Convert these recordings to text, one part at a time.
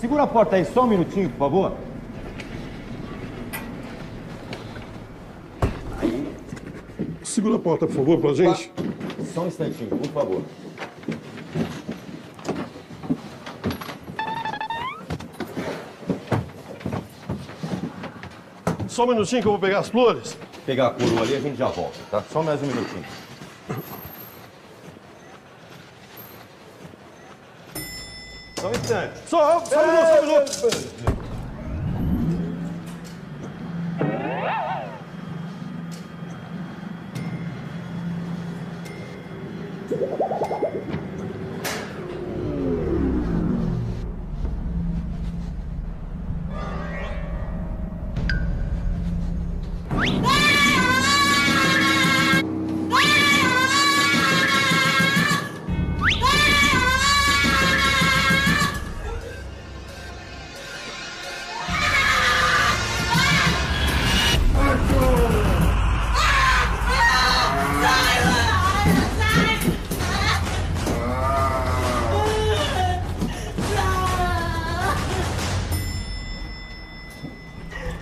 Segura a porta aí, só um minutinho, por favor. Aí. Segura a porta, por favor, pra gente. Só um instantinho, por favor. Só um minutinho que eu vou pegar as flores. Pegar a coroa ali, a gente já volta, tá? Só mais um minutinho. Só um instante. Só um minuto.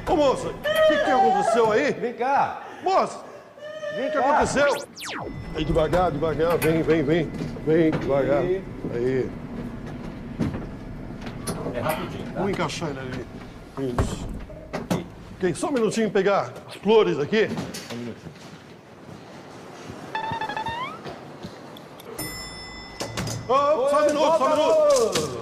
Ô, moça, o que aconteceu aí? Vem cá. Moça, Vem o que cá. aconteceu? Aí, devagar, devagar, vem, devagar. Aí. É rapidinho, tá? Vamos encaixar ele ali. Isso. Ok, só um minutinho pegar as flores aqui. Só um minutinho. Oh, só um minuto.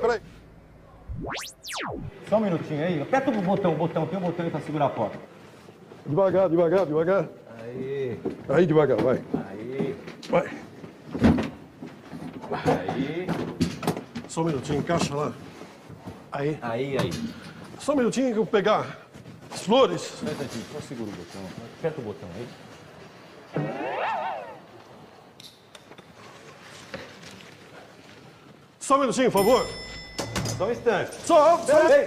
Peraí. Só um minutinho aí. Aperta o botão. Tem um botão aí pra segurar a porta. Devagar. Aí. Aí, devagar, vai. Aí. Vai. Aí. Só um minutinho, encaixa lá. Aí. Aí. Só um minutinho que eu vou pegar as flores. Só um instantinho. Só segura o botão. Aperta o botão aí. Só um minutinho, por favor. Só um instante. Só. Ei.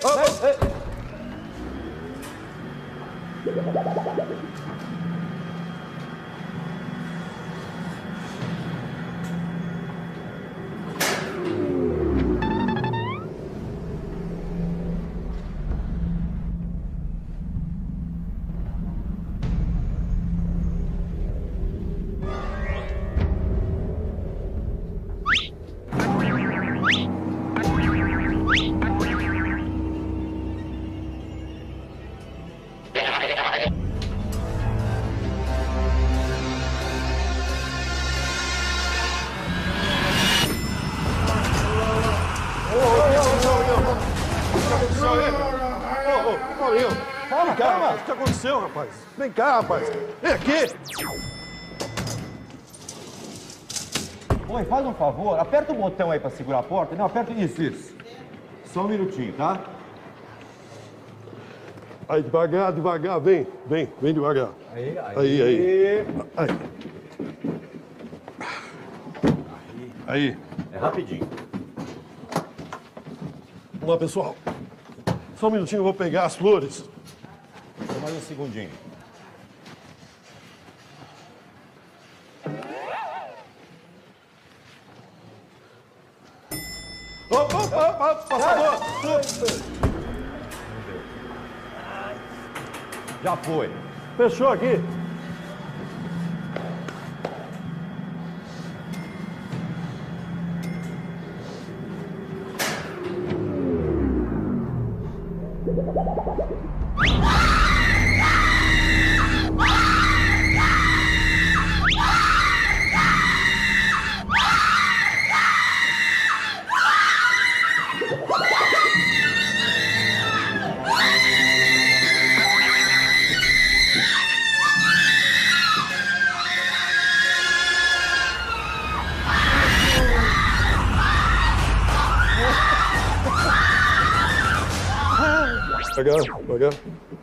Calma. O que aconteceu, rapaz? Vem cá, rapaz. Vem aqui. Oi, faz um favor. Aperta o botão aí pra segurar a porta. Não, aperta isso. Só um minutinho, tá? Aí, devagar. Vem devagar. Aí. É rapidinho. Vamos lá, pessoal. Só um minutinho, eu vou pegar as flores. Só mais um segundinho. Opa, passador! Já foi. Fechou aqui. Devagar.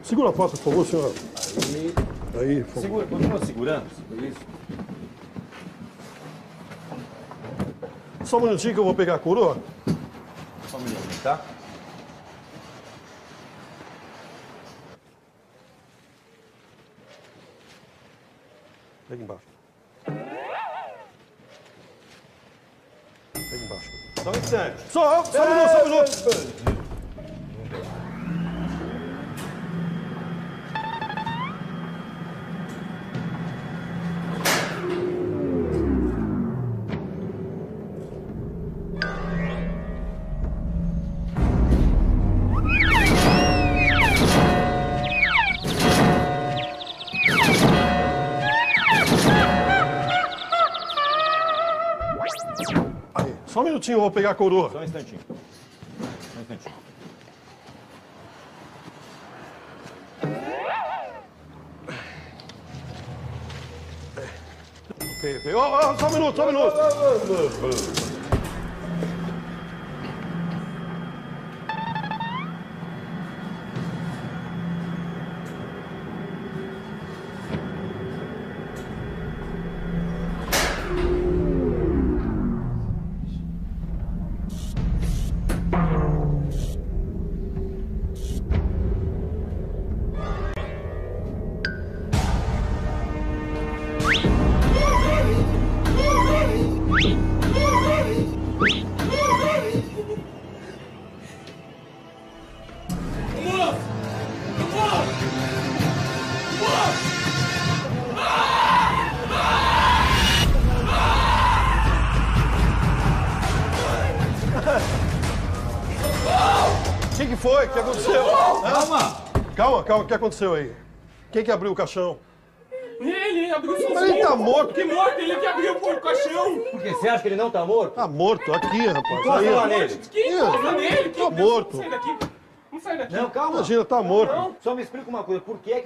Segura a porta, por favor, senhora. Aí, por favor. Segura, continua segurando. Isso. Só um minutinho que eu vou pegar a coroa. Só um minutinho, tá? Pega embaixo. Pega embaixo. Só um instante. Só um minuto. Só um minutinho, eu vou pegar a coroa. Só um instantinho. Só um instantinho. Ok. Só um minuto, só um minuto. O que foi? O que aconteceu? Calma, o que aconteceu aí? Quem que abriu o caixão? Ele abriu sozinho. Mas ele tá morto. Que morto? Ele que abriu o caixão. Por quê? Você acha que ele não tá morto? Tá morto, aqui, rapaz. Encosta Aí, lá ó. nele. Quem encosta nele? Tá morto. Vamos sair daqui. Vamos sair daqui. Não, calma. Imagina, tá morto. Só me explica uma coisa. Por que você...